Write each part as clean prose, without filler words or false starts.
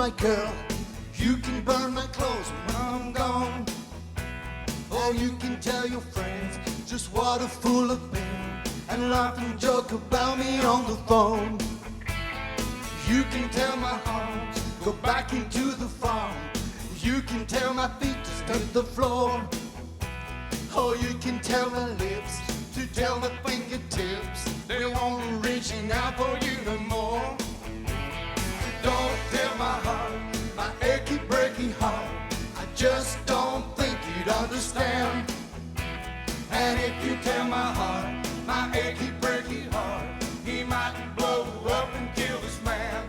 my girl. You can burn my clothes when I'm gone. Or you can tell your friends just what a fool I've been and laugh and joke about me on the phone. You can tell my heart go back into the farm. You can tell my feet to stamp the floor. Or you can tell my lips to tell my fingertips they won't reaching out for you no more. Don't tell my heart, my achy breaky heart, I just don't think you'd understand. And if you tell my heart, my achy breaky heart, he might blow up and kill this man.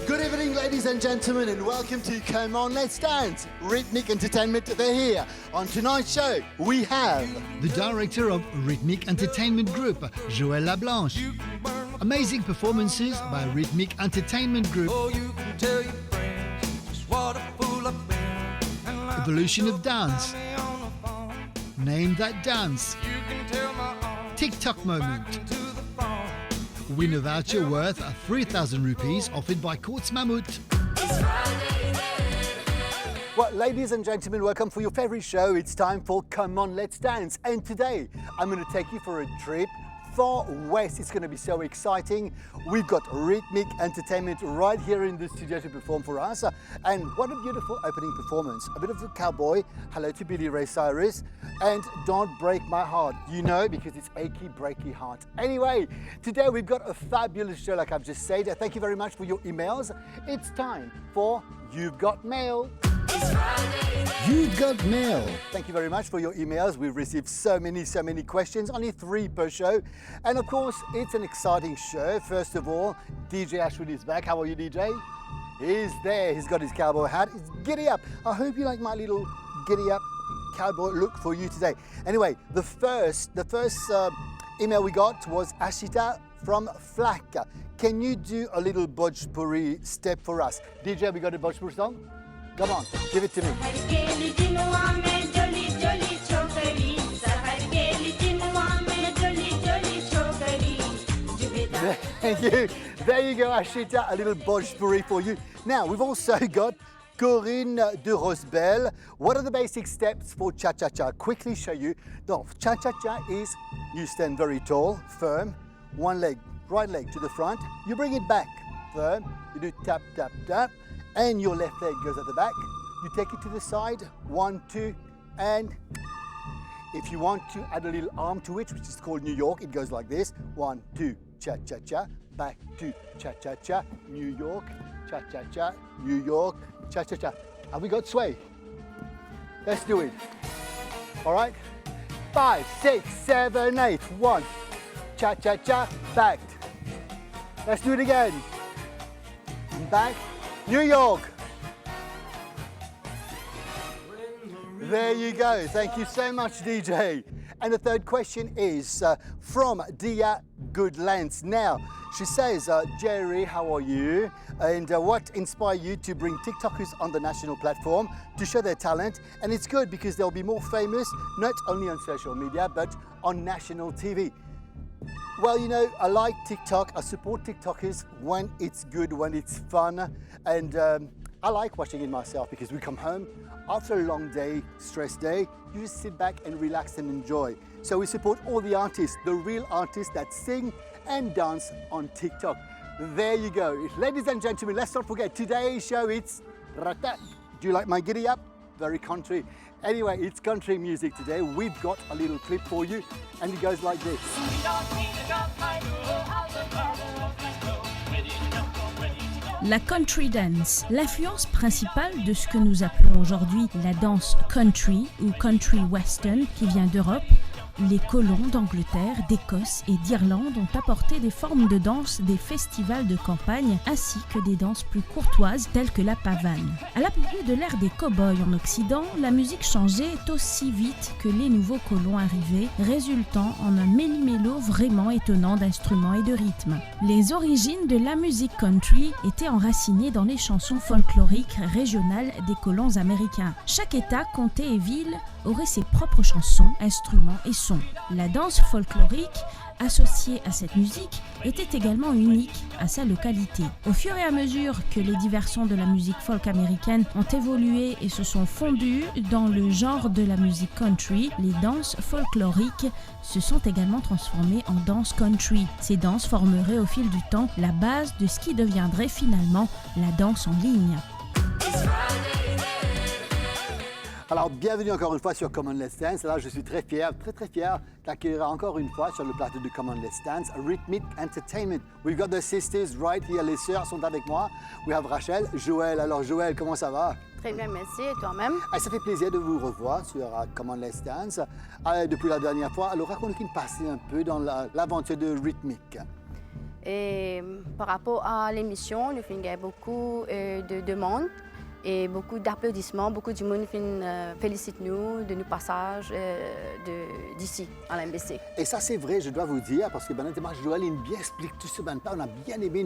Good evening, ladies and gentlemen, and welcome to Come On Let's Dance, Rhythmic Entertainment. They're here. On tonight's show, we have the director of Rhythmic Entertainment Group, Joël Lablanche. Amazing performances by Rhythmic Entertainment Group. Evolution of Dance. Name That Dance. TikTok Moment. Win a voucher worth 3,000 rupees offered by Courts Mammoth. Well, ladies and gentlemen, welcome for your favorite show. It's time for Come On Let's Dance. And today, I'm going to take you for a trip far west. It's going to be so exciting. We've got Rhythmic Entertainment right here in the studio to perform for us. And what a beautiful opening performance. A bit of a cowboy. Hello to Billy Ray Cyrus. And Don't Break My Heart. You know, because it's achy, breaky heart. Anyway, today we've got a fabulous show, like I've just said. Thank you very much for your emails. It's time for You've Got Mail. You've Got Mail. Thank you very much for your emails. We've received so many questions, only 3 per show. And of course, it's an exciting show. First of all, DJ Ashwood is back. How are you, DJ? He's there. He's got his cowboy hat. It's giddy up. I hope you like my little giddy up cowboy look for you today. Anyway, the first email we got was Ashita from Flack. Can you do a little Bhojpuri step for us? DJ, we got a Bhojpuri song? Come on, give it to me. Thank you. There you go, Ashita, a little Bhojpuri for you. Now, we've also got Corinne de Rosebel. What are the basic steps for cha-cha-cha? Quickly show you. No, cha-cha-cha is you stand very tall, firm, one leg, right leg to the front. You bring it back, firm. You do tap, tap, tap. And your left leg goes at the back. You take it to the side, 1, 2, and if you want to add a little arm to it, which is called New York, it goes like this, 1, 2, cha-cha-cha, back to cha-cha-cha, New York, cha-cha-cha, New York, cha-cha-cha. Have we got sway? Let's do it. All right? 5, 6, 7, 8, 1, cha-cha-cha, back. Let's do it again. Back. New York. There you go. Thank you so much, DJ. And the third question is from Dia Goodlands. Now, she says, Jerry, how are you? And what inspired you to bring TikTokers on the national platform to show their talent? And it's good because they'll be more famous, not only on social media, but on national TV. Well, you know, I like TikTok. I support TikTokers when it's good, when it's fun. And I like watching it myself because we come home after a long day, stress day, you just sit back and relax and enjoy. So we support all the artists, the real artists that sing and dance on TikTok. There you go. Ladies and gentlemen, let's not forget today's show, it's Rata. Do you like my giddy up? Very country. Anyway, it's country music today. We've got a little clip for you and it goes like this. La country dance, l'influence principale de ce que nous appelons aujourd'hui la danse country ou country western qui vient d'Europe. Les colons d'Angleterre, d'Écosse et d'Irlande ont apporté des formes de danse des festivals de campagne ainsi que des danses plus courtoises telles que la pavane. À l'arrivée de l'ère des cow-boys en Occident, la musique changeait aussi vite que les nouveaux colons arrivés, résultant en un méli-mélo vraiment étonnant d'instruments et de rythmes. Les origines de la musique country étaient enracinées dans les chansons folkloriques régionales des colons américains. Chaque État, comté et ville aurait ses propres chansons, instruments et sons. La danse folklorique associée à cette musique était également unique à sa localité. Au fur et à mesure que les divers sons de la musique folk américaine ont évolué et se sont fondus dans le genre de la musique country, les danses folkloriques se sont également transformées en danses country. Ces danses formeraient au fil du temps la base de ce qui deviendrait finalement la danse en ligne. Alors, bienvenue encore une fois sur Come On Let's Dance. Là, je suis très fier d'accueillir encore une fois sur le plateau de Come On Let's Dance, Rhythmic Entertainment. We've got the sisters right here. Les sœurs sont avec moi. We have Rachel, Joël. Alors, Joël, comment ça va? Très bien, merci. Et toi-même? Ça fait plaisir de vous revoir sur Come On Let's Dance. Depuis la dernière fois, alors raconte-nous passer un peu dans l'aventure de Rhythmic. Et par rapport à l'émission, nous avons beaucoup de demandes. Et beaucoup d'applaudissements, beaucoup de monde félicite nous de nos passages d'ici à l'MBC. Et ça, c'est vrai, je dois vous dire, parce que Joël, il bien explique tout ce on a bien aimé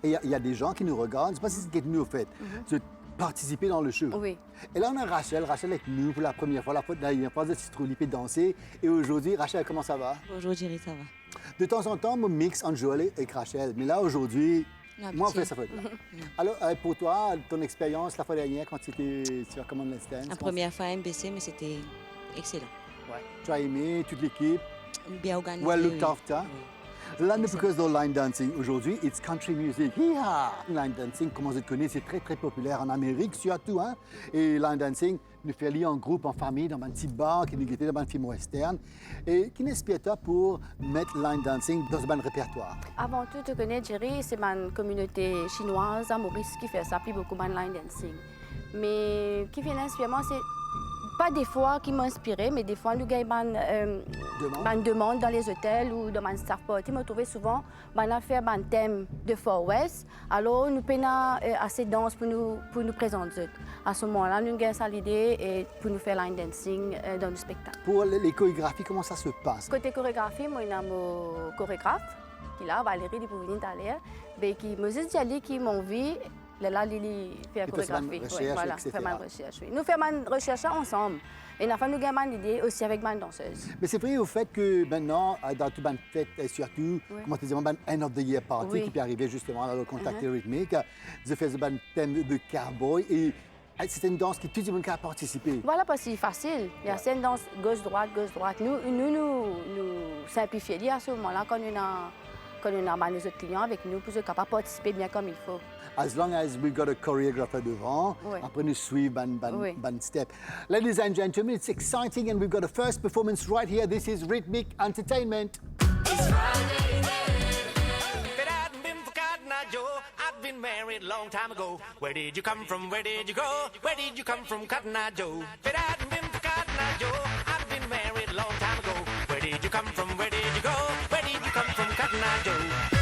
il y a des gens qui nous regardent, c'est pas ce qui est nous, au fait, de participer dans le show. Oui. Et là, on a Rachel avec nous pour la première fois, la dernière fois, de Citrolip danser. Et aujourd'hui, Rachel, comment ça va? Bonjour Jerry, ça va. De temps en temps, on mixe entre Joël et Rachel, mais là, aujourd'hui, moi, on fait ça. Alors, pour toi, ton expérience la fois dernière, quand tu étais sur Come On Let's Dance? La première fois à MBC, mais c'était excellent. Ouais. Tu as aimé toute l'équipe? Bien organisé. Well looked after? Oui. Là, because de line dancing, aujourd'hui, it's country music. Yeah! Line dancing, comment je connais, c'est très, très populaire en Amérique, surtout. Hein? Et line dancing, nous fait aller en groupe, en famille, dans un petit bar, qui nous guettait dans un film western. Et qui n'inspire-toi pour mettre line dancing dans un répertoire? Avant tout, tu connais Jerry, c'est une communauté chinoise à Maurice qui fait ça, puis beaucoup de line dancing. Mais qui vient d'inspiration, c'est pas des fois qui m'ont inspiré, mais des fois, nous avons une demande dans les hôtels ou dans un staff party. Je me trouvais souvent, on a fait un thème de Far West. Alors, nous avons assez de danse pour nous présenter. À ce moment-là, nous avons l'idée pour nous faire line dancing dans le spectacle. Pour les chorégraphies, comment ça se passe? Côté chorégraphie, moi, il y a mon chorégraphe, qui est là, Valérie, qui est venue d'aller, qui m'a dit qui m'a envie. Là, il fait la chorégraphie. Voilà, fait ma recherche. Oui. Nous faisons une recherche ensemble. Et enfin, nous avons une idée aussi avec ma danseuse. Mais c'est vrai au fait que maintenant, dans toute une fête, surtout, comment tu dis, un end of the year party qui peut arriver justement à le contact rythmique, je fais un thème de cowboy et c'est une danse qui tout le monde peut participer. Voilà, parce que c'est facile. Il y a une danse gauche-droite, gauche-droite. Nous simplifions à ce moment-là quand on a nos autres clients avec nous pour qu'ils participer bien comme il faut. As long as we've got a choreographer devant, après nous suivre ban step. Ladies and gentlemen, it's exciting and we've got a first performance right here. This is Rhythmic Entertainment. I've been married a long time ago. Where did you come from? Where did you go? Where did you come from, Cotton Eye Joe? If it hadn't been for Cotton Eye Joe, I've been married a long time ago. Where did you come from? Where did you go? Where did you come from, Cotton Eye Joe?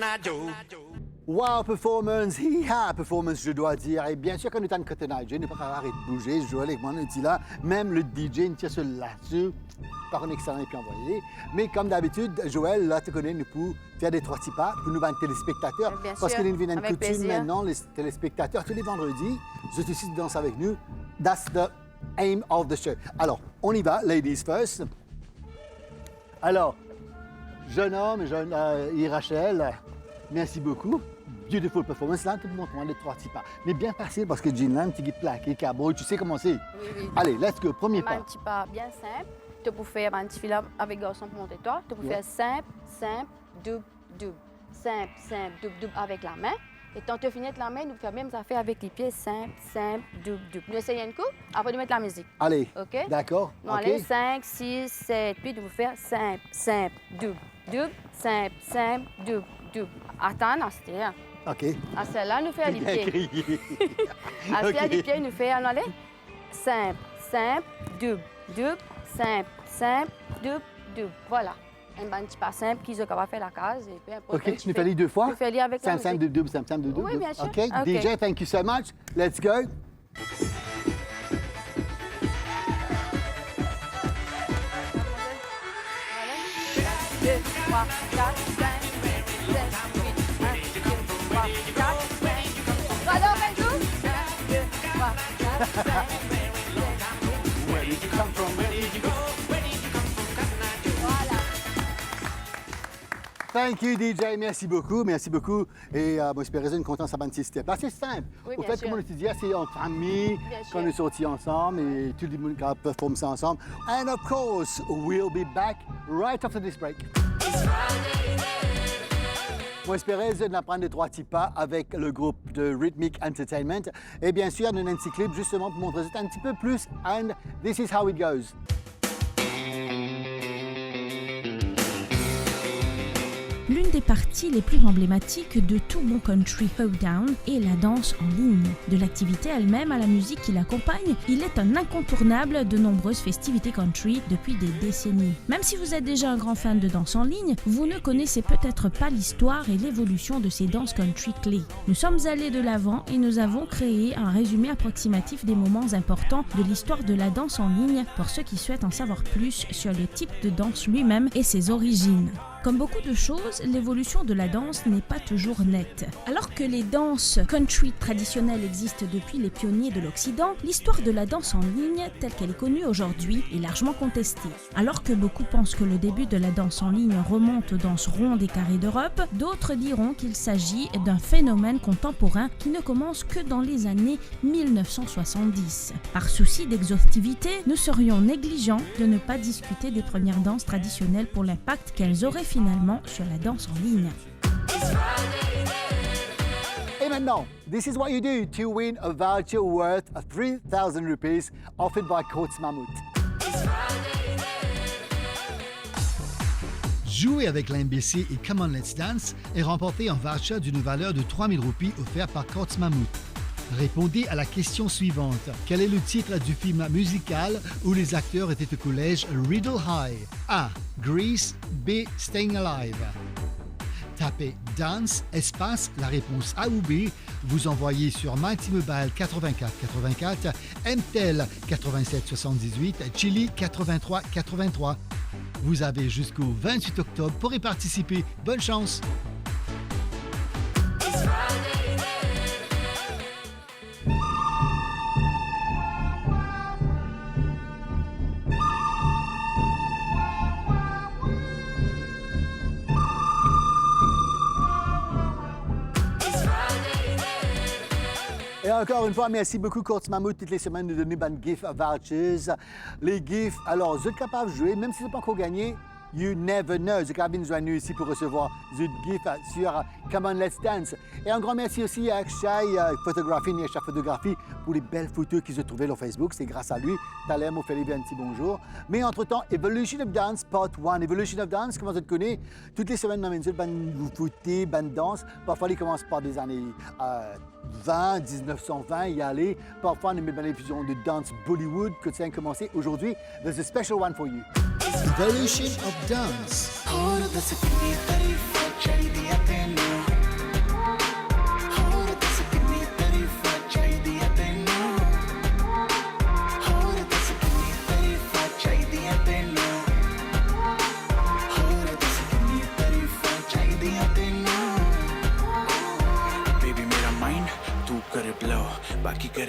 Eye Joe. Wow, performance, hi-ha, performance, je dois dire. Et bien sûr, quand on est en Cotton Eye Joe, il n'est pas arrêter de bouger, je joue avec mon outil là. Même le DJ, il tire sur là-dessus, par un externe et puis envoyé. Mais comme d'habitude, Joël, là, tu connais, nous pouvons faire des 3 petits pas pour nous vendre téléspectateurs. Bien Parce sûr, qu'il y a une avec coutume plaisir. maintenant, les téléspectateurs, tous les vendredis, je suis ici de danser avec nous. That's the aim of the show. Alors, on y va, ladies first. Alors, jeune homme, Rachel, merci beaucoup. Beautiful performance. Là, tout le monde les 3 petits pas. Mais bien facile parce que Jean là, un petit guide plaqué, cabot, tu sais comment c'est. Oui, oui. Allez, let's go, premier Un pas. petit pas bien simple. Tu peux faire un petit filet avec garçon pour monter toi. Tu peux Ouais. faire simple, simple, double, double. Simple, simple, double, double avec la main. Et quand tu finis avec la main, nous faisons même affaire avec les pieds. Simple, simple, double, double. Nous essayons un coup, après nous mettre la musique. Allez, OK? d'accord, Nous ok. allez 5, 6, 7, puis nous faire simple, simple, double, double, simple, simple, double, double. Attends, c'était rien. Ok. À celle-là, nous faisons les Bien pieds. crié. À Ok. faire les pieds, nous faisons, allez, simple, simple, double, double, simple, simple, double, double. Voilà. Un petit pas simple qui va faire la case. Et puis après, Ok, quand nous fais les 2 fois. Nous faisons les avec la Simple, simple, musique. double, simple, simple, double. Oui, bien sûr. Ok, Ok. DJ, thank you so much. Let's go. 2, 3, 4, 5, 6, 7, 8, 1, 2, 3, 4, 5. Alors, Benjou 1, 2, 3, 4, 5, 6, 7, 8. Where did you come from? Where did you go? Voilà. Thank you, DJ. Merci beaucoup, merci beaucoup. Et moi, j'espère une contente à Banty Step. C'est simple. Oui, Au bien fait, sûr. comme on te dit, c'est en famille, Bien quand sûr. on est sortis ensemble et tout le monde performe ça ensemble. And of course, we'll be back right after this break. Moi, j'espérais d'apprendre les 3 petits pas avec le groupe de Rhythmic Entertainment. Et bien sûr, on a un petit clip justement pour montrer ça un petit peu plus. And this is how it goes. L'une des parties les plus emblématiques de tout bon country hoedown est la danse en ligne. De l'activité elle-même à la musique qui l'accompagne, il est un incontournable de nombreuses festivités country depuis des décennies. Même si vous êtes déjà un grand fan de danse en ligne, vous ne connaissez peut-être pas l'histoire et l'évolution de ces danses country clés. Nous sommes allés de l'avant et nous avons créé un résumé approximatif des moments importants de l'histoire de la danse en ligne pour ceux qui souhaitent en savoir plus sur le type de danse lui-même et ses origines. Comme beaucoup de choses, l'évolution de la danse n'est pas toujours nette. Alors que les danses country traditionnelles existent depuis les pionniers de l'Occident, l'histoire de la danse en ligne, telle qu'elle est connue aujourd'hui, est largement contestée. Alors que beaucoup pensent que le début de la danse en ligne remonte aux danses rondes et carrées d'Europe, d'autres diront qu'il s'agit d'un phénomène contemporain qui ne commence que dans les années 1970. Par souci d'exhaustivité, nous serions négligents de ne pas discuter des premières danses traditionnelles pour l'impact qu'elles auraient finalement sur la danse en ligne. Et maintenant, this is what you do to win a voucher worth 3,000 rupees offered by Courts Mammoth. Jouer avec l'MBC et Come On Let's Dance et remporter un voucher d'une valeur de 3000 roupies offert par Courts Mammoth. Répondez à la question suivante. Quel est le titre du film musical où les acteurs étaient au collège Riddle High? A. Grease. B. Staying Alive. Tapez Dance, espace, la réponse A ou B. Vous envoyez sur Mighty Mobile 8484, MTEL 8778, Chili 8383. Vous avez jusqu'au 28 octobre pour y participer. Bonne chance! Et encore une fois, merci beaucoup, Courts Mammoth, toutes les semaines de donner des gift vouchers. Les gifts, alors, vous êtes capable de jouer, même si vous n'avez pas encore gagné, you never know. Vous êtes capable de nous joindre ici pour recevoir des gifts sur Come On Let's Dance. Et un grand merci aussi à Akshay Photographie, Niesha Photographie, pour les belles photos qu'ils ont trouvées sur Facebook. C'est grâce à lui. Talem, on fait un petit bonjour. Mais entre-temps, Evolution of Dance, Part 1. Evolution of Dance, comment vous le connaissez? Toutes les semaines, dans une vous foutez, bande danse. Parfois, ils commencent par des années 20, 1920, y aller. Parfois, on met dans les fusions de danse Bollywood que ça a commencé. Aujourd'hui, there's a special one for you. Evolution of Dance. Hold the security, 34 Cherry, the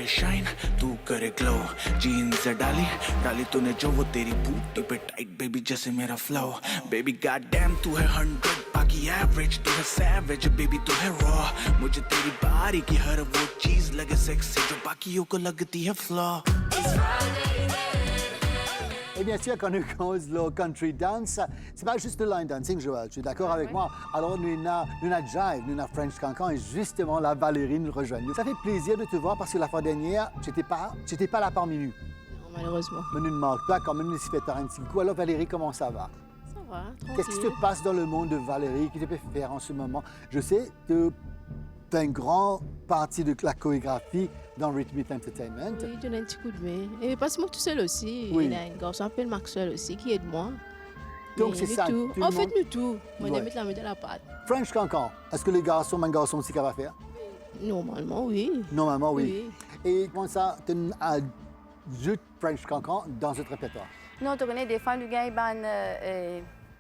shine तू करे glow jeans डाली डाली तूने जो वो तेरी बूटी पे टाइट बेबी जैसे मेरा फ्लो बेबी गॉड डैम तू है 100 बाकी एवरेज तू है सैवेज बेबी तू है रॉ मुझे तेरी बारी की हर वो चीज लगे सेक्सी जो बाकियों को लगती है flaw Et bien sûr, quand nous cause le country dance, c'est pas juste le line dancing, Joël, tu es d'accord avec moi? Alors, nous avons Jive, nous avons French Cancan et justement, la Valérie nous rejoint. Ça fait plaisir de te voir parce que la fois dernière, tu n'étais pas là parmi nous. Non, malheureusement. Mais nous ne manque pas quand même, nous s'y fait un petit coup. Alors, Valérie, comment ça va? Ça va, tranquille. Qu'est-ce qui se passe dans le monde de Valérie? Qu'est-ce que tu peux faire en ce moment? Je sais que tu as une grande partie de la chorégraphie dans Rhythmic Entertainment. Oui, je donne un petit coup de main. Et pas seulement tout seul aussi. Oui. Il y a un garçon appelé Maxwell aussi qui aide moi. Donc, Mais c'est nous ça, tout. tout le En fait, monde- nous tout. Moi, Ouais. on met la main de la pâte. French Cancan, est-ce que les garçons, un garçon aussi, capable de faire? Normalement, oui. Normalement, oui. Et comment ça, tu as juste French Cancan dans ce répertoire? Non, tu connais, des fois, nous gagnons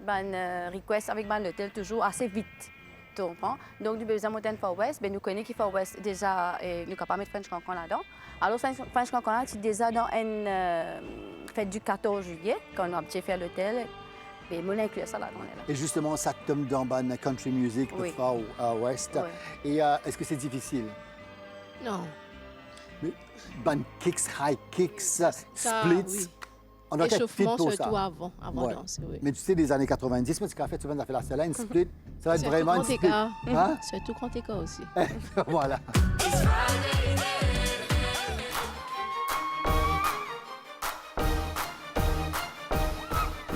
ban request avec ban l'hôtel toujours assez vite. Tu comprends? Donc, nous besoin de monter Far West. Ben, nous connaissons que Far West déjà, nous sommes capables de mettre French Cancan là-dedans. Alors, French Cancan là, c'est déjà dans une fête du 14 juillet, quand on a petit fait l'hôtel. Mais on inclut ça là-dedans. Et justement, ça tombe dans la country music de Oui. Far West. Oui. Et est-ce que c'est difficile? Non. Mais, ban kicks, high kicks, splits. oui. On doit être fit Échauffement pour surtout ça. avant Ouais. de danser, oui. Mais tu sais, des années 90, moi, ce qu'a fait, tu viens de faire la Céline, split. Ça va être Surtout vraiment une grand split. écart. Hein? Surtout grand écart aussi. Voilà.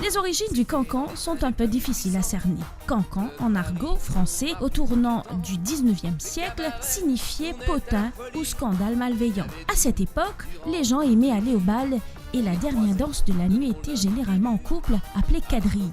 Les origines du cancan sont un peu difficiles à cerner. Cancan, en argot français, au tournant du 19e siècle, signifiait potin ou scandale malveillant. À cette époque, les gens aimaient aller au bal et la dernière danse de la nuit était généralement en couple, appelée quadrille.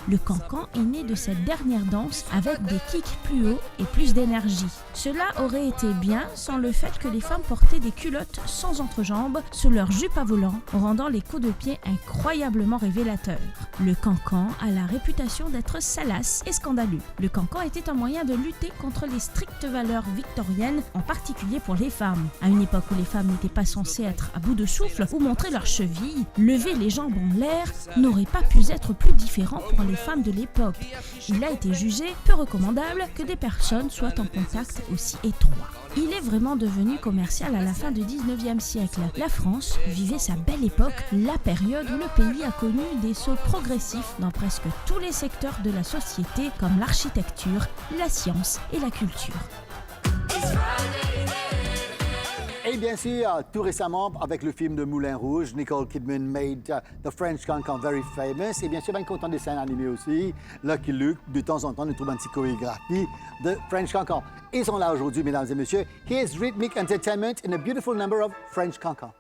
Le cancan est né de cette dernière danse avec des kicks plus hauts et plus d'énergie. Cela aurait été bien sans le fait que les femmes portaient des culottes sans entrejambes sous leur jupe à volant, rendant les coups de pied incroyablement révélateurs. Le cancan a la réputation d'être salace et scandaleux. Le cancan était un moyen de lutter contre les strictes valeurs victoriennes, en particulier pour les femmes. À une époque où les femmes n'étaient pas censées être à bout de souffle ou montrer leurs chevilles, lever les jambes en l'air n'aurait pas pu être plus différent pour les femmes de l'époque. Il a été jugé peu recommandable que des personnes soient en contact aussi étroit. Il est vraiment devenu commercial à la fin du 19e siècle. La France vivait sa belle époque, la période où le pays a connu des sauts progressifs dans presque tous les secteurs de la société comme l'architecture, la science et la culture. Et bien sûr, tout récemment, avec le film de Moulin Rouge, Nicole Kidman made the French Cancan very famous. Et bien sûr, bien content des scènes animées aussi. Lucky Luke, de temps en temps, nous trouvons une petite chorégraphie de French Cancan. Ils sont là aujourd'hui, mesdames et messieurs. Here's Rhythmic Entertainment in a beautiful number of French Cancan.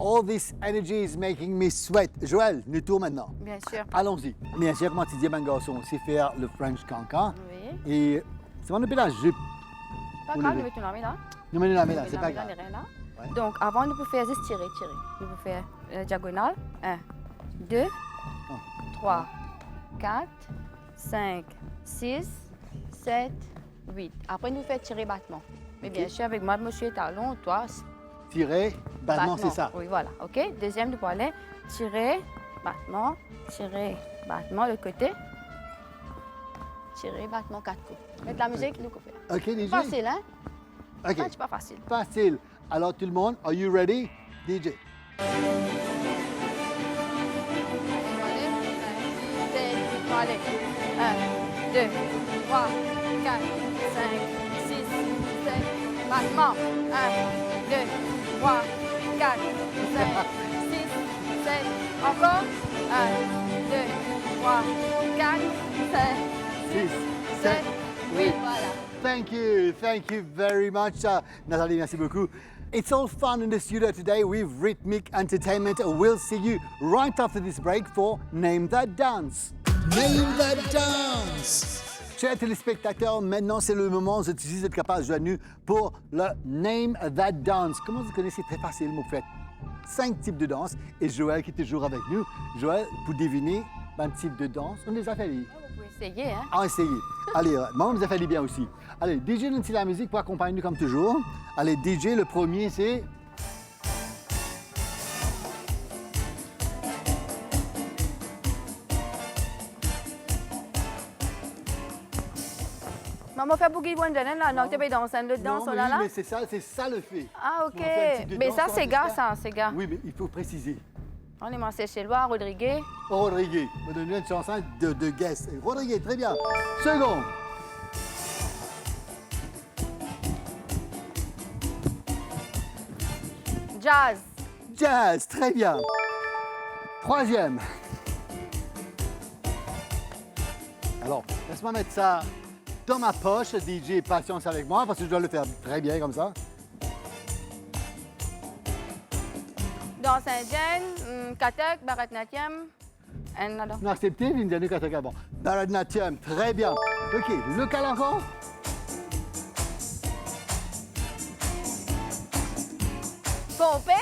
All this energy is making me sweat. Joël, nous tour maintenant. Bien sûr. Allons-y. Bien sûr, comment tu dis, mon garçon, c'est faire le French cancan. Oui. Et c'est mon épée la jupe. Pas Pour grave, lever. nous mettons la main là. Nous menons la main là, Nous c'est mettons pas la main grave. là. Ouais. Donc, avant, nous pouvons faire juste tirer. Nous pouvons faire diagonale. 1, 2, 3, 4, 5, 6, 7, 8. Après, nous faisons tirer battement. Mais bien sûr, avec moi, monsieur talon, toi, Tirer, battement, c'est ça. Oui, voilà. OK. Deuxième, nous pouvons aller tirer, battement, le côté. Tirer, battement, 4 coups. Mettre la musique, nous coupons. OK, DJ? Facile, hein? OK. Ah, c'est pas facile. Facile. Alors, tout le monde, are you ready? DJ. Allez, 1, 2, 3, 4, 5, 6, 7, battement. 1, 2, 3, 4, 5, 6, 7, encore. 1, 2, 3, 4, 5, 6, 7, 8, voilà. Thank you very much. Nathalie, merci beaucoup. It's all fun in the studio today with Rhythmic Entertainment. We'll see you right after this break for Name That Dance. Name that dance. Chers téléspectateurs, maintenant c'est le moment, vous êtes ici, vous êtes capables de joindre nous pour le Name That Dance. Comment vous connaissez? Très facile, vous faites 5 types de danse et Joël qui est toujours avec nous. Joël, pour deviner un type de danse, on les a fait. Vous pouvez essayer, hein? Ah, essayez. Allez, maman vous a fait bien aussi. Allez, DJ, donne la musique pour accompagner nous comme toujours. Allez, DJ, le premier c'est... Maman fait Boogie Wonderland, là. Non, tu peux danser le danse, non, là, là? mais c'est ça le fait. Ah, OK. On fait un type de Mais danse, ça, on c'est fait gars, ça. ça, c'est gars. Oui, mais il faut préciser. On est massé chez Loire, Rodriguez. Rodriguez, me donner une chanson de guest. Rodriguez, très bien. Second. Jazz. Jazz, très bien. Troisième. Alors, laisse-moi mettre ça dans ma poche. DJ, patience avec moi parce que je dois le faire très bien comme ça. Danse indienne, Kathak, Bharatanatyam. Another. Non, accepté, Vindianu Kataka. Bon, Bharatanatyam, très bien. OK, le encore. Pompé.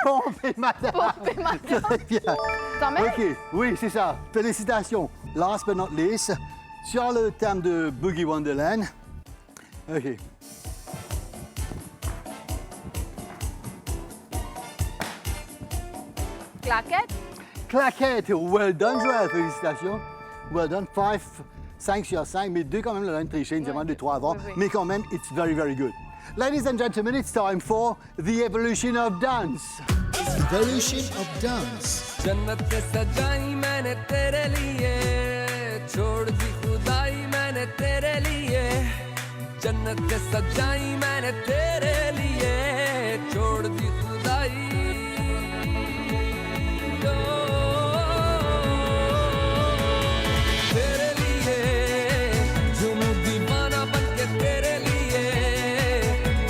Pompé madame. Pompé madame. Très bien. T'en mets? OK, oui, c'est ça. Félicitations. Last but not least, sur le thème de Boogie Wonderland. OK. Claquette. Claquette, well done, Joël, félicitations. Well done, 5 sur 5, mais 2 quand même, la triché, une demande de 3 avant, oui, oui. mais quand même, it's very, very good. Ladies and gentlemen, it's time for the evolution of dance. Evolution of dance. जन्नत सजाई मैंने तेरे लिए छोड़ दी खुदाई मैंने तेरे लिए जन्नत सजाई मैंने तेरे लिए छोड़ दी खुदाई तेरे लिए झूमूं दीवाना बनके तेरे लिए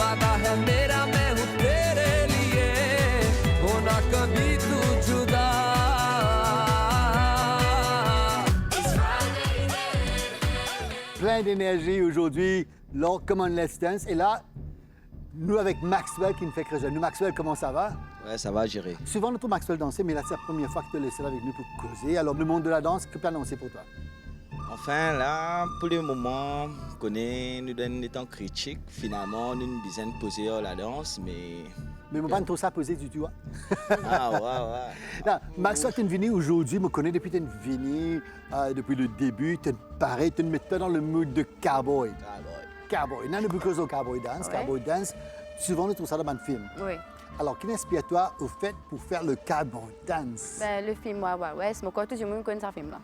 वादा है मेरा मैं हूँ तेरे लिए होना कभी तू जुदा Plein d'énergie aujourd'hui, lors Come On Let's Dance. Et là, nous avec Maxwell qui nous fait créer. Nous, Maxwell, comment ça va? Ouais, ça va gérer. Souvent, nous trouve Maxwell danser, mais là, c'est la première fois que tu te laisses avec nous pour causer. Alors, le monde de la danse, que tu as annoncé pour toi? Enfin, là, pour le moment, on connaît, nous donne des temps critiques. Finalement, nous avons besoin de poser la danse, mais... Mais je ne trouve ça posé du tout. Hein? Ah, ouais. Là, Maxwell, tu es venu aujourd'hui, je me connais depuis que tu es venu, depuis le début. Tu pareil, tu me mets dans le mood de cowboy. Ah, ouais. Cowboy. Non, because of cowboy dance. Ouais. Cowboy dance, souvent, nous trouvons ça dans un film. Oui. Alors, qui inspire-toi au fait pour faire le cowboy dance? Ben, le film Wild Wild West, moi, tout le monde connaît ce film-là.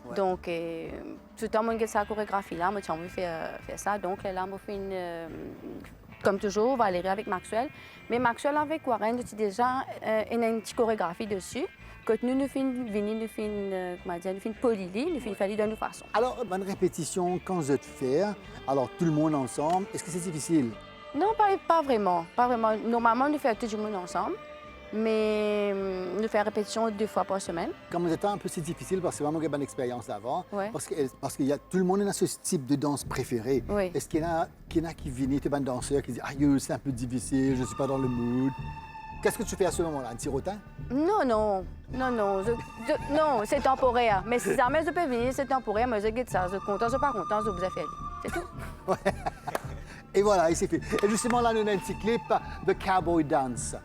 Ouais. Donc, tout le monde a sa chorégraphie là, moi, j'ai envie de faire ça. Donc, là, moi, fait comme toujours, Valérie avec Maxwell. Mais Maxwell avec Warren, j'ai déjà une petite chorégraphie dessus. Quand nous finissons, nous finissons polili, nous finissons de nos façons. Alors, bonne répétition, quand je te fais, alors tout le monde ensemble, est-ce que c'est difficile? Non, pas vraiment. Pas vraiment. Normalement, nous faisons tout le monde ensemble, mais nous faisons répétition 2 fois par semaine. Comme vous êtes un peu, c'est difficile parce que c'est vraiment une bonne expérience d'avant. Ouais. Parce qu'il y a tout le monde a ce type de danse préféré. Oui. Est-ce qu'il y en a qui viennent, des danseurs qui disent « Ah, c'est un peu difficile, je ne suis pas dans le mood ». Qu'est-ce que tu fais à ce moment-là? Un tirotin? Non, c'est temporaire. Mais si jamais je peux venir, c'est temporaire, mais je guide ça. Je suis content, je suis pas content, je vous ai fait. C'est tout. Ouais. Et voilà, il s'est fait. Et justement, là, nous avons un petit clip de Cowboy Dance.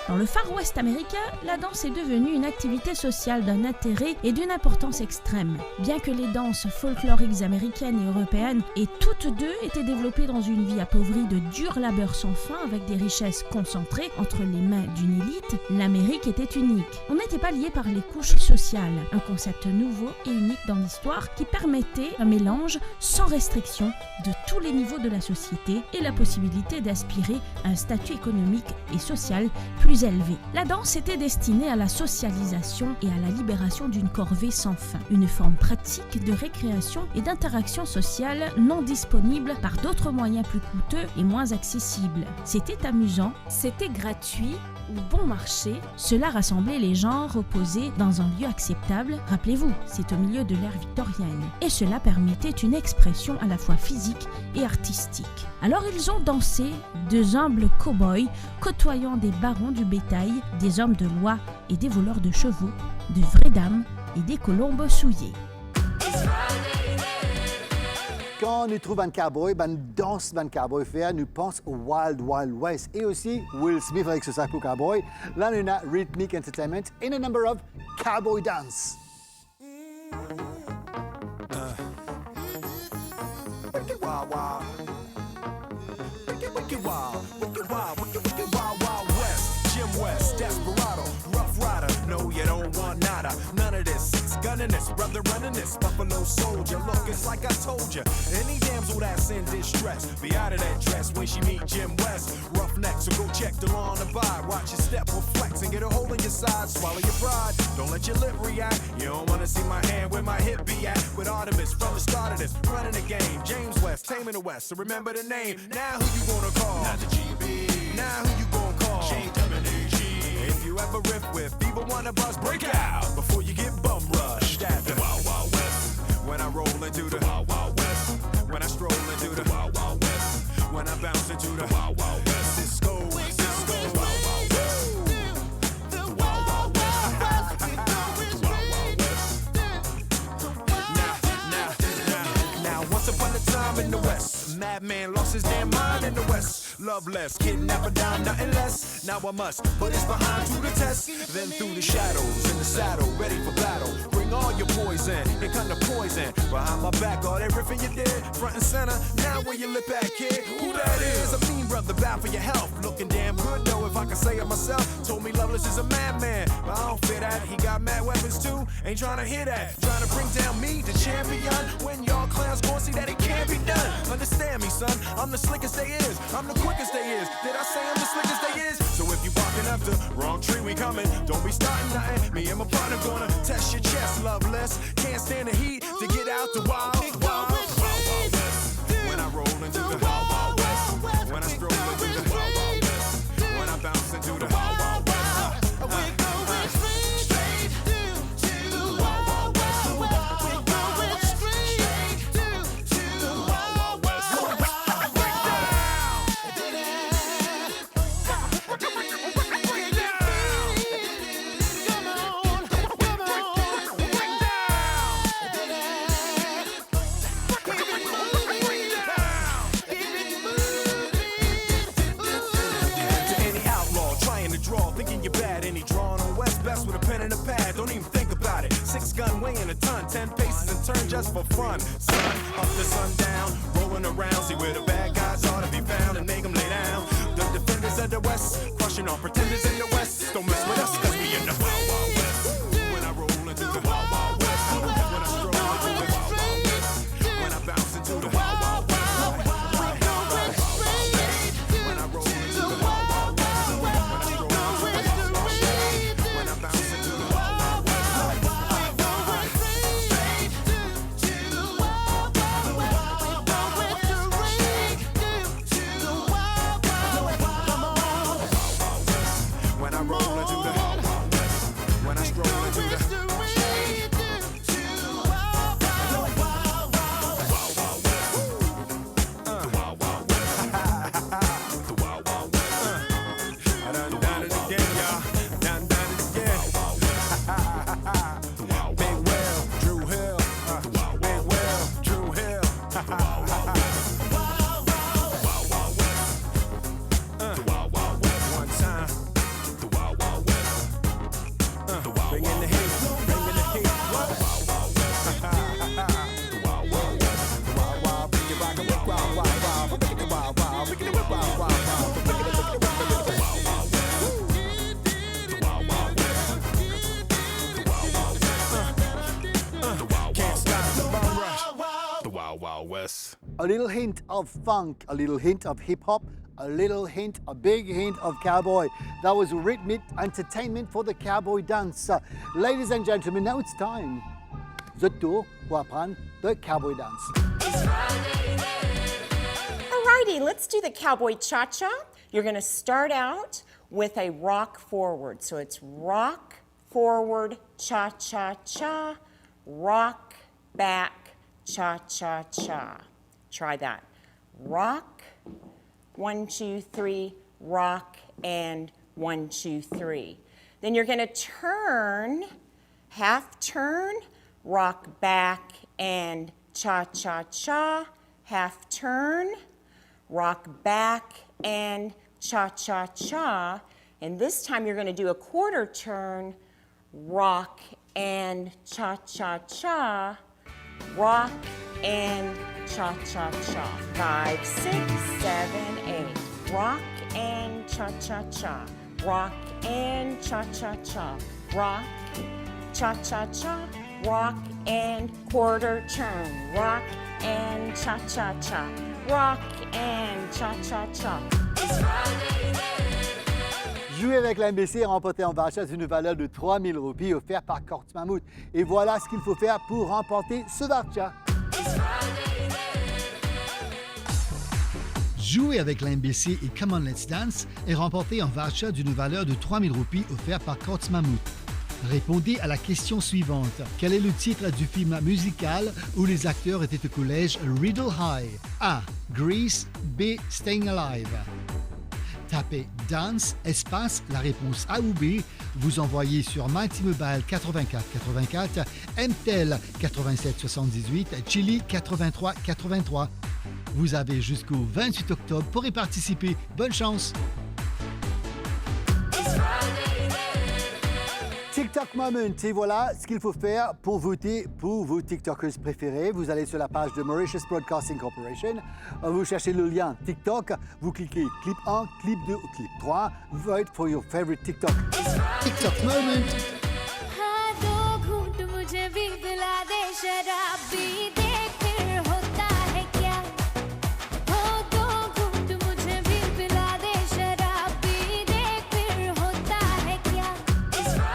Dans le Far West américain, la danse est devenue une activité sociale d'un intérêt et d'une importance extrême. Bien que les danses folkloriques américaines et européennes aient toutes deux été développées dans une vie appauvrie de dur labeur sans fin avec des richesses concentrées entre les mains d'une élite, l'Amérique était unique. On n'était pas lié par les couches sociales, un concept nouveau et unique dans l'histoire qui permettait un mélange sans restriction de tous les niveaux de la société et la possibilité d'aspirer à un statut économique et social plus élevé. La danse était destinée à la socialisation et à la libération d'une corvée sans fin, une forme pratique de récréation et d'interaction sociale non disponible par d'autres moyens plus coûteux et moins accessibles. C'était amusant, c'était gratuit ou bon marché, cela rassemblait les genres opposés dans un lieu acceptable. Rappelez-vous, c'est au milieu de l'ère victorienne. Et cela permettait une expression à la fois physique et artistique. Alors ils ont dansé, deux humbles cow-boys côtoyant des barons du bétail, des hommes de loi et des voleurs de chevaux, de vraies dames et des colombes souillées. Quand nous trouvons un cowboy, danse d'un cowboy faire, nous pensons au Wild Wild West et aussi Will Smith avec ce sac au cowboy. Là, nous avons Rhythmic Entertainment in a number of cowboy dance. Wicked wild, wild. Wicked wild, wicked wild, wicked wild, wild west. Jim West, Desperado, Rough Rider. No, you don't want nada. None of this. Six gunning this, brother running this. Buffalo Soldier. Look, it's like I told you. Any damsel that's in distress, be out of that dress when she meet Jim West. Roughneck, so go check the law on the vibe. Watch your step or flex and get a hole in your side. Swallow your pride. Don't let your lip react. You don't wanna see my hand where my hip be at. With Artemis from the start of this, running the game. James West, taming the West. So remember the name. Now who you gonna call? Not the GB. Now who you gonna call? JWG. If you ever riff with either one of us, break out before you get bum rushed. At the Wild Wild West. When I roll into the Wild Wild West. When I stroll into the Wild Wild West. When I bounce into the Wild Wild West. Cisco, Cisco, Wild Wild West. The Wild Wild West. The Wild Wild West. Now, once upon a time in the West, madman lost his damn mind in the West. Love less, kidnapper down, nothing less. Now I must put his behind to the test. Then through the shadows, in the saddle, ready for battle. Bring all your poison, here come the poison. Behind my back, all that riffing you did, front and center. Now where you lip at, kid? Who that is? A mean brother, bad for your health. Looking damn good though, if I can say it myself. Told me Loveless is a madman, but I don't fit that. He got mad weapons too, ain't trying to hear that. Trying to bring down me, the champion. When y'all clowns gon' see that it can't be done. Understand me, son, I'm the slickest they is. I'm the quickest they is. Did I say I'm the slickest they is? So if you barking up the wrong tree, we coming. Don't be starting nothing. Me and my partner gonna test your chest, Loveless. Can't stand the heat to get out the wild, wild, wild, wild west. When I roll into the wild, wild west. When I stroll into the wild, wild west. When I bounce into the wild, wild west. We're going straight to the wild, wild west. We're going straight to the wild, wild west. Thinking you're bad, any drawing on West best with a pen and a pad. Don't even think about it. 6 gun weighing a ton, 10 paces and turn just for fun. Sun up to sundown, rolling around, see where the bad guys are to be found and make them lay down. The defenders of the West, crushing on pretenders in the West. Don't mess with us, cause we in the Wild Wild West. When I roll into the Wild Wild West. When I stroll into the Wild Wild West. When I bounce into the Wild Wild West. When I roll into the Wild Wild West. When I stroll into the Wild Wild West. When I bounce into the Wild Wild West. We're going straight to the Wild Wild West. Wild Wild West. A little hint of funk, a little hint of hip-hop, a little hint, a big hint of cowboy. That was rhythmic entertainment for the cowboy dance. Ladies and gentlemen, now it's time. The tour pour apprendre the cowboy dance. Alrighty, let's do the cowboy cha-cha. You're gonna start out with a rock forward. So it's rock, forward, cha-cha-cha, rock, back, cha-cha-cha. Try that. Rock, 1, 2, 3, rock, and 1, 2, 3. Then you're gonna turn, half turn, rock back, and cha-cha-cha, half turn, rock back, and cha-cha-cha. And this time you're gonna do a quarter turn, rock, and cha-cha-cha, rock, and cha-cha-cha. 5, 6, 7, 8. Rock and cha-cha-cha. Rock and cha-cha-cha. Rock, cha-cha-cha. Rock and quarter turn. Rock and cha-cha-cha. Rock and cha-cha-cha. Jouer avec la MBC et remporter en voucher une valeur de 3000 roupies offert par Courts Mammouth. Et voilà ce qu'il faut faire pour remporter ce voucher. Jouer avec la MBC et Come On Let's Dance et remporter un voucher d'une valeur de 3000 roupies offert par Courts Mammouth. Répondez à la question suivante. Quel est le titre du film musical où les acteurs étaient au collège Riddle High? A. Grease. B. Staying Alive. Tapez Dance, espace, la réponse A ou B. Vous envoyez sur Mighty Mobile 84 84, MTEL 87 78, Chili 83 83. Vous avez jusqu'au 28 octobre pour y participer. Bonne chance! TikTok Moment, et voilà ce qu'il faut faire pour voter pour vos TikTokers préférés. Vous allez sur la page de Mauritius Broadcasting Corporation, vous cherchez le lien TikTok, vous cliquez clip 1, clip 2 ou clip 3, vote for your favorite TikTok. TikTok Moment!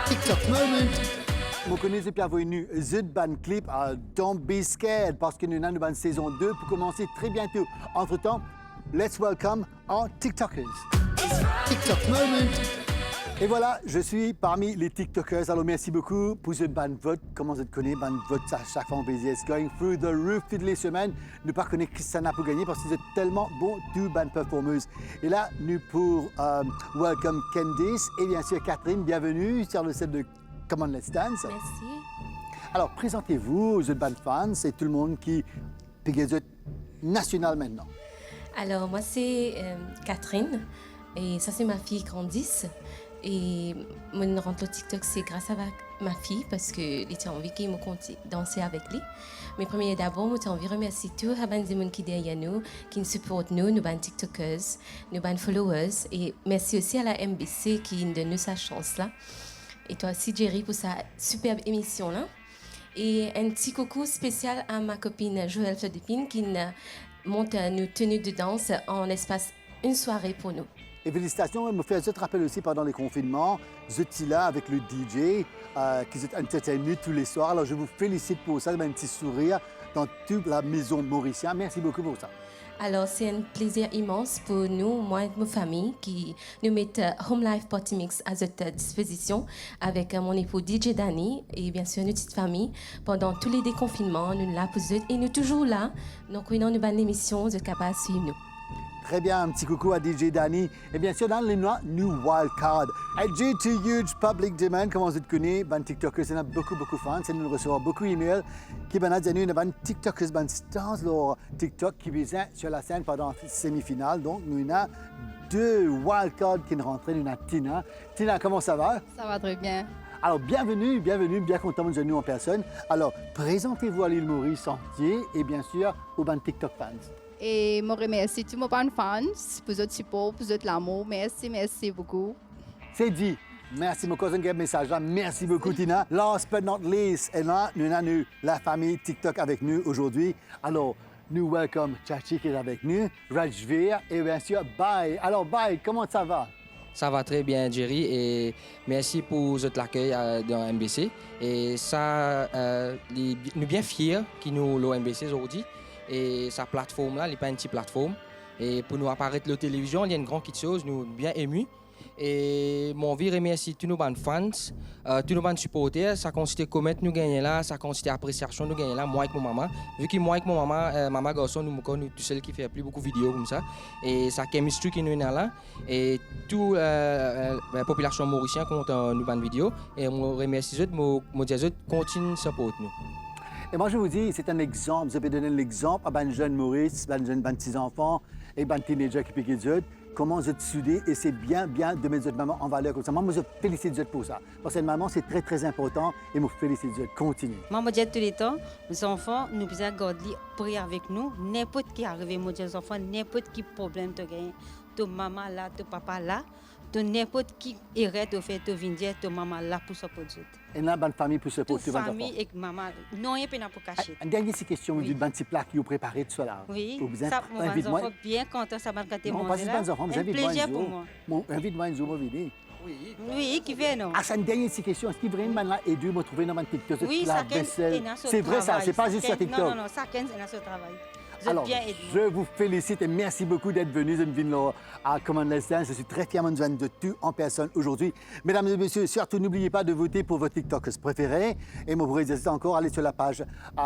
TikTok Moment! Vous connaissez bienvenue The Ban Clip à Don't Be Scared parce que nous avons une saison 2 pour commencer très bientôt. Entre-temps, let's welcome our TikTokers. TikTok Moment! Et voilà, je suis parmi les TikTokers. Alors merci beaucoup pour ce ban vote. Comment vous connaissez ban vote à chaque fois en BZS going through the roof toutes les semaines. Nous pas connaître Christiana pour gagner parce que vous êtes tellement bons, deux ban performers. Et là, nous pour welcome Candice et bien sûr Catherine. Bienvenue sur le set de Come On Let's Dance. Merci. Alors présentez-vous aux autres ban fans. C'est tout le monde qui PGZ national maintenant. Alors moi c'est Catherine et ça c'est ma fille Candice. Et mon rentre au TikTok, c'est grâce à ma fille parce qu'elle était envie qu'il me compte danser avec lui. Mais premier d'abord, j'ai envie de remercier tous les gens qui sont derrière nous, qui nous supportent nous les TikTokers, nous les followers. Et merci aussi à la MBC qui nous donne sa chance-là. Et toi aussi, Jerry, pour sa superbe émission-là. Et un petit coucou spécial à ma copine Joëlle Fledépine qui monte nos tenues de danse en espace une soirée pour nous. Et félicitations, elle me fait un autre rappel aussi pendant les confinements. Vous êtes là avec le DJ qui est entretenu tous les soirs. Alors je vous félicite pour ça, un petit sourire dans toute la maison mauricienne. Merci beaucoup pour ça. Alors c'est un plaisir immense pour nous, moi et ma famille, qui nous mettent Home Life Party Mix à votre disposition avec mon époux DJ Danny et bien sûr notre petite famille. Pendant tous les déconfinements, nous sommes là pour vous et nous sommes toujours là. Donc oui, nous avons une bonne émission, vous êtes capables de suivre nous. Très bien, un petit coucou à DJ Danny. Et bien sûr, dans les noix, New Wildcard. Et due to huge public demand, comme vous connaissez, ben TikTokers, il y a beaucoup de fans. Et nous recevons beaucoup d'emails qui ben nous ben TikTokers, ben stars, leur TikTok qui visaient sur la scène pendant la semi-finale. Donc, nous avons deux Wildcards qui sont rentrés. Nous avons Tina. Tina, comment ça va? Ça va très bien. Alors, bienvenue, bien content de nous en personne. Alors, présentez-vous à l'île Maurice entier et bien sûr aux ben TikTok fans. Et je remercie tous mes fans pour votre support, pour votre amour. Merci beaucoup. C'est dit. Merci beaucoup pour ce message là. Merci beaucoup Tina. Last but not least, et là, nous avons la famille TikTok avec nous aujourd'hui. Alors, nous welcome Chachi qui est avec nous, Rajveer et bien sûr Bai. Alors Bai, comment ça va? Ça va très bien, Jerry, et merci pour l'accueil dans MBC. Et ça, nous bien fiers que nous l'MBC aujourd'hui. Et sa plateforme là, n'est pas une petite plateforme. Et pour nous apparaître la télévision, il y a une grande chose, nous bien émus. Et mon vie remercie tous nos fans, tous nos supporters. Ça consiste comment nous gagnons là, ça consiste appréciation nous gagnons là, moi avec mon maman. Vu que moi avec mon maman, maman garçon, nous sommes tous ceux qui fait plus beaucoup de vidéos comme ça. Et ça chemistry qui nous est là. Et toute la population mauricienne compte nous bonnes vidéos. Et je remercie eux, je dis eux, continuent de supporter nous. Et moi je vous dis, c'est un exemple. Je vais donner l'exemple à un jeune Maurice, à un jeune petits enfants et un teenager qui pique les autres. Comment vous êtes soudés et c'est bien de mettre votre maman en valeur comme ça. Moi, je félicite pour ça. Parce que maman, c'est très important et je félicite. Continuez. Moi, je dis tout le temps, les enfants, nous devons garder prier avec nous. N'importe qui arrive, moi, les enfants, n'importe qui problème tu gagnes. Ton maman là, ton papa là, ton n'importe qui erreur tu fais, tu viens dire, ton maman là pour supporter. Et là, bonne famille pour supporter votre enfant. Famille et maman, non, il n'y a pas pour cacher. Une dernière question d'une bonne petite plaque qui vous préparez tout cela. Oui, ça, mon enfant bien content, ça va quand tu es mangé là. C'est un plaisir pour moi. Invite-moi une jour, vidéo. Oui, qui vient, non? Ah, c'est une dernière question. Est-ce qu'il vraiment là aider me trouver dans mon TikTok? Oui, ça c'est vrai ça, c'est pas juste sur TikTok. Non, ça c'est un travail. Alors, je vous félicite et merci beaucoup d'être venus à Come On Let's Dance. Je suis très fier de tout en personne aujourd'hui. Mesdames et messieurs, surtout n'oubliez pas de voter pour votre TikTokers préférés. Et moi, vous réalisez encore, allez sur la page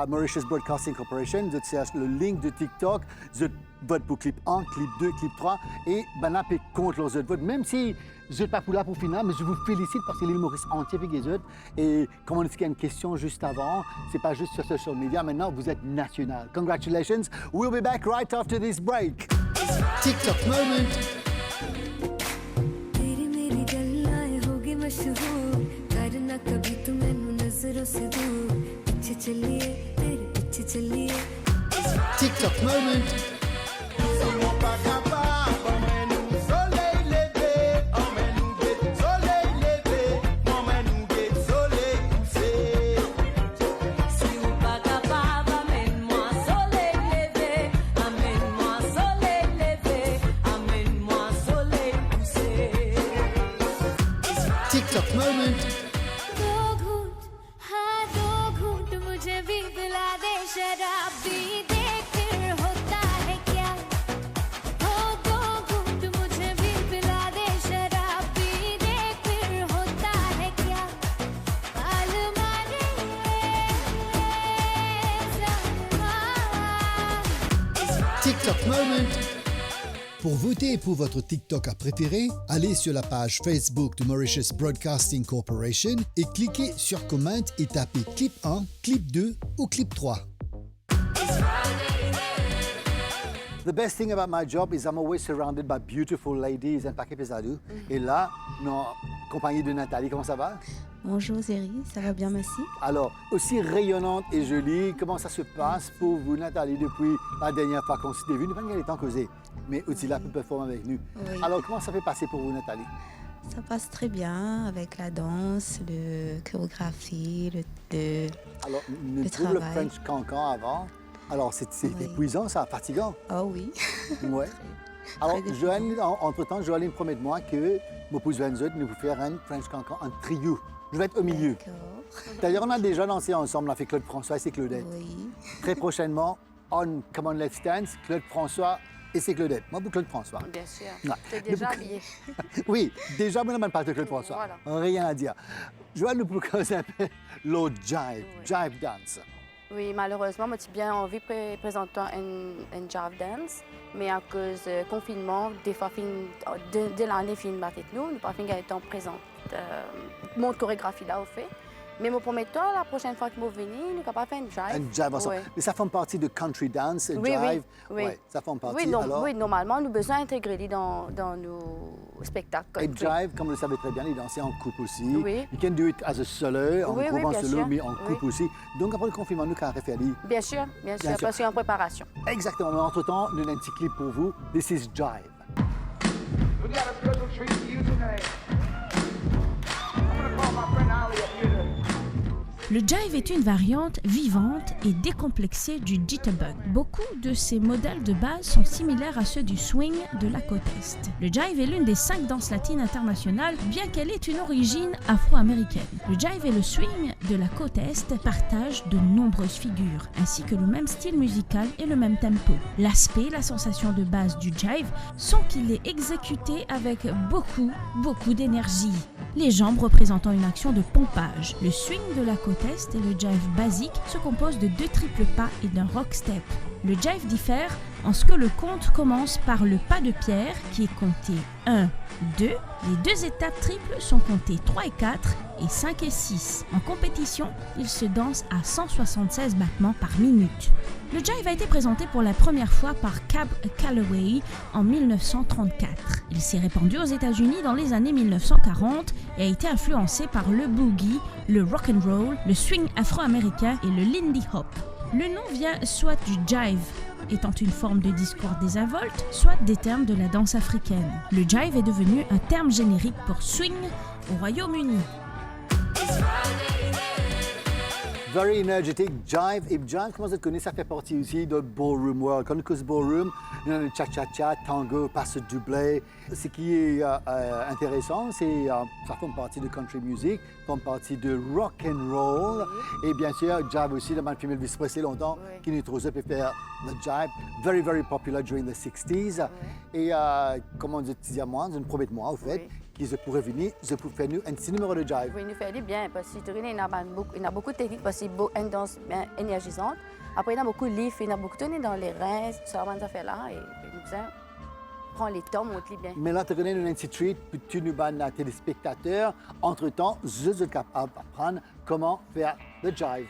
Mauritius Broadcasting Corporation. Vous cherchez le link de TikTok. Vous vote pour clip 1, clip 2, clip 3. Et Banap est contre leurs autres votes. Même si je n'êtes pas pour là pour finir, mais je vous félicite parce que l'île Maurice entier avec les autres. Et comme on dit qu'il y a une question juste avant, ce n'est pas juste sur social media. Maintenant, vous êtes national. Congratulations. We'll be back right after this break. TikTok moment. TikTok moment. TikTok moment. TikTok moment. Pour voter pour votre TikTok préféré, allez sur la page Facebook de Mauritius Broadcasting Corporation et cliquez sur Comment et tapez clip 1, clip 2 ou clip 3. The best thing about my job is I'm always surrounded by beautiful ladies and paquet pesadou. Et là, non, compagnie de Nathalie, comment ça va? Bonjour Zéry, ça va bien, merci. Alors, aussi rayonnante et jolie, comment ça se passe pour vous, Nathalie, depuis la dernière fois qu'on s'était vu? Nous n'avons pas temps causé, mais aussi là, pour performer avec nous. Oui. Alors, comment ça fait passer pour vous, Nathalie? Ça passe très bien avec la danse, la chorégraphie, le Alors, nous le trouve le travail. French cancan avant. Alors, c'est épuisant, ça, fatigant. Oh oui. Ouais. Alors, Joanne, entre-temps, Joanne me promet de moi que mon épouse Vanzot nous vous faire un French cancan en trio. Je vais être au milieu. D'ailleurs, on a déjà dansé ensemble, on a fait Claude François et c'est Claudette. Oui. Très prochainement, on Come On Let's Dance, Claude François et c'est Claudette. Moi, pour Claude François. Bien sûr. Ouais. T'es déjà habillé. Oui, déjà, moi, je ne parle de Claude François. Voilà. Rien à dire. Joanne nous propose un peu l'autre jive, jive dance. Oui, malheureusement, moi, j'ai bien envie de présenter un jive dance, mais à cause du confinement, des fois, de l'année, film avec nous pas fin de temps présent. Mon chorégraphie là, au fait. Mais je promets toi, la prochaine fois que je vais venir, nous allons faire un jive. Un jive ensemble. Ouais. Mais ça forme partie de country dance, Oui, jive. oui. Ouais, ça forme partie. Oui, non, alors... oui, normalement, nous avons besoin d'intégrer dans nos spectacles. Et jive, comme vous le savez très bien, il danser en couple aussi. Oui. You can do it as a solo, en Oui, groupe, oui, en bien solo, sûr. mais en couple aussi. Donc après le confinement, nous allons faire Bien sûr, parce qu'il y a en préparation. Exactement. Mais entre-temps, nous avons un petit clip pour vous. This is Jive. We got a special treat for you tonight. Le jive est une variante vivante et décomplexée du jitterbug. Beaucoup de ces modèles de base sont similaires à ceux du swing de la côte Est. Le jive est l'une des 5 danses latines internationales, bien qu'elle ait une origine afro-américaine. Le jive et le swing de la côte Est partagent de nombreuses figures, ainsi que le même style musical et le même tempo. L'aspect, la sensation de base du jive sont qu'il est exécuté avec beaucoup d'énergie. Les jambes représentant une action de pompage. Le swing de la côte Est et le jive basique se composent de 2 triples pas et d'un rock step. Le jive diffère en ce que le compte commence par le pas de pierre qui est compté 1, 2. Les 2 étapes triples sont comptées 3 et 4 et 5 et 6. En compétition, il se danse à 176 battements par minute. Le jive a été présenté pour la première fois par Cab Calloway en 1934. Il s'est répandu aux États-Unis dans les années 1940 et a été influencé par le boogie, le rock and roll, le swing afro-américain et le lindy hop. Le nom vient soit du jive, étant une forme de discours désinvolte, soit des termes de la danse africaine. Le jive est devenu un terme générique pour swing au Royaume-Uni. Very energetic, jive. Et jive, comment vous connaissez, ça fait partie aussi de ballroom world. Quand on cause ballroom, il y a le cha-cha-cha, tango, passe doublé. Ce qui est intéressant, c'est ça fait partie de country music, fait partie de rock and roll. Et bien sûr, jive aussi, la bande femelle Elvis Presley longtemps, qui nous trouve peut faire le jive. Very, very popular during the 60s. Et comme on dit à moi, une promesse de moi, au fait, qu'ils pourraient venir, je peux faire nous un petit numéro de jive. Oui, nous faire du bien, parce que il y a beaucoup de techniques, parce que c'est une danse bien énergisante. Après, il y a beaucoup de livres, il y a beaucoup de tournées dans les reins, tout ça, ça fait là, et nous prend les temps, monte-les bien. Mais là, tu connais un petit treat pour tous nos téléspectateurs. Entre-temps, je suis capable d'apprendre comment faire le jive.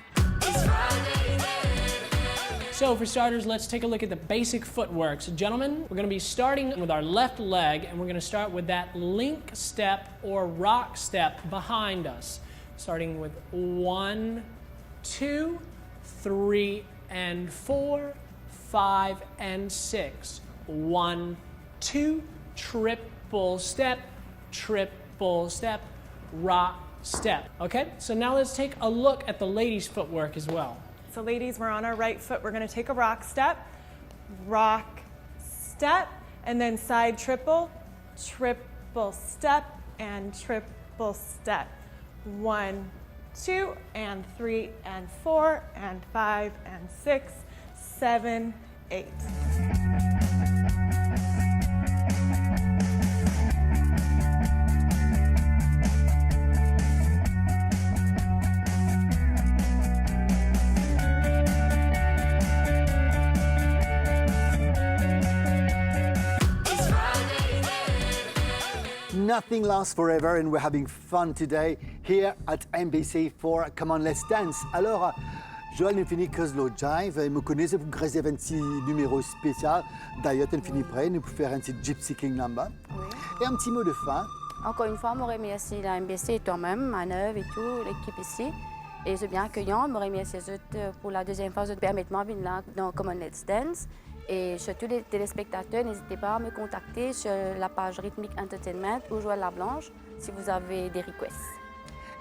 So for starters, let's take a look at the basic footwork. So gentlemen, we're going to be starting with our left leg, and we're going to start with that link step or rock step behind us. Starting with 1, 2, 3, and 4, 5, and 6. 1, 2, triple step, rock step. Okay, so now let's take a look at the ladies' footwork as well. So ladies, we're on our right foot. We're going to take a rock step, and then side triple step, and triple step. 1, 2, and 3, and 4, and 5, and 6, 7, 8. Nothing lasts forever and we're having fun today here at MBC for Come On Let's Dance. Alors, Joël nous finit que le jive, et me connaissez, vous créez un petit numéro spécial. D'ailleurs, tu finit prêt, nous pouvons faire un petit Gypsy King number. Oui. Et un petit mot de fin. Encore une fois, je remercie la MBC et toi-même, Manœuvre et tout, l'équipe ici. Et c'est bien accueillant, je remercie pour la deuxième phase de permettre de venir là dans Come On Let's Dance. Et sur tous les téléspectateurs, n'hésitez pas à me contacter sur la page Rhythmic Entertainment ou Joël Lablanche si vous avez des requests.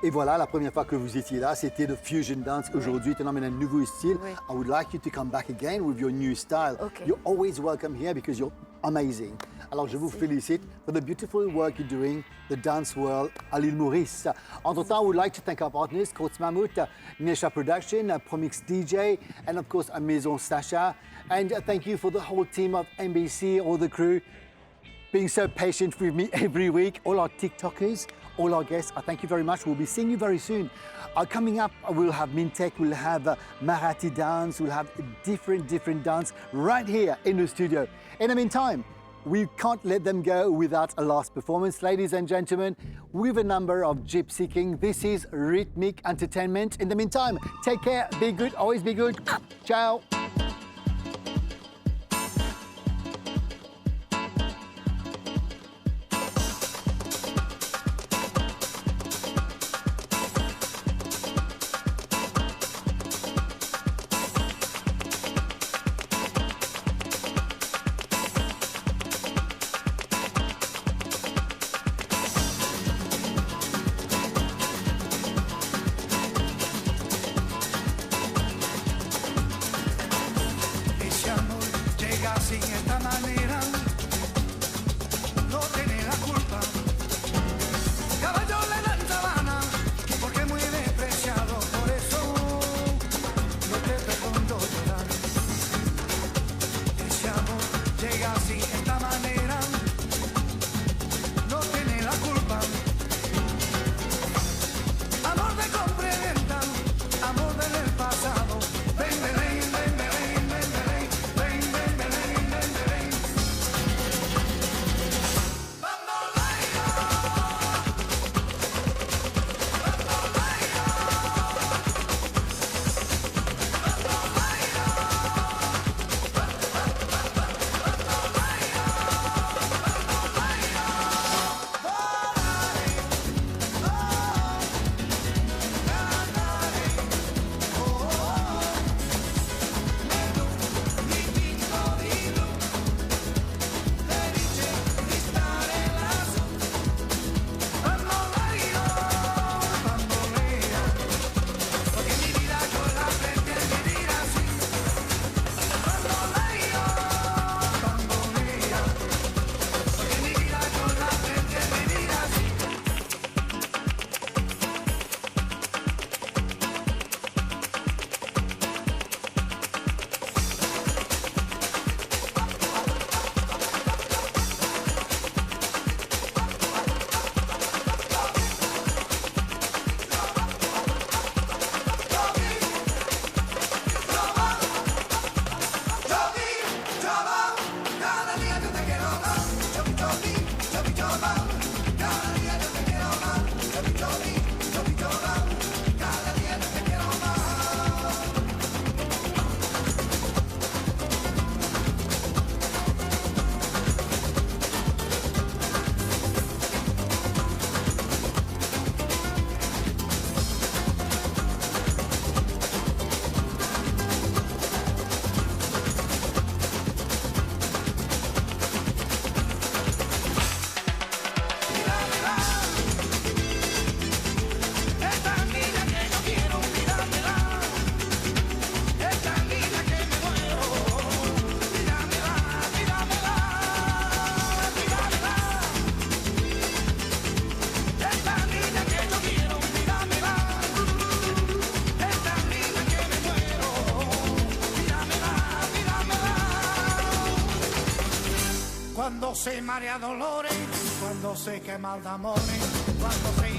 Et voilà, la première fois que vous étiez là, c'était le Fusion Dance. Aujourd'hui, tu as un nouveau style. Oui. I would like you to come back again with your new style. Okay. You're always welcome here because you're amazing. Alors, je vous félicite for the beautiful work you're doing, the dance world à l'île Maurice. Entre-temps, I would like to thank our partners, Coach Mammouth, Nesha Production, Promix DJ, and of course, Maison Sacha. And thank you for the whole team of MBC, all the crew, being so patient with me every week, all our TikTokers, all our guests. I thank you very much. We'll be seeing you very soon. Coming up, we'll have Mintek, we'll have Marathi dance, we'll have different dance right here in the studio. In the meantime, we can't let them go without a last performance. Ladies and gentlemen, with a number of Gypsy King, this is Rhythmic Entertainment. In the meantime, take care, be good, always be good. Ciao. así, esta manera, no tiene la culpa. Caballo le dan sabana, porque es muy despreciado, por eso no te pregunto llorar. Ese amor llega así, esta manera, no tiene la culpa. Amor de compra y venta, amor del pasado. Ven, ven, ven, ven, ven, ven, ven, ven, ven, ven, ven, ven, ven. Cuando se marea dolores, cuando se quema el amores, cuando se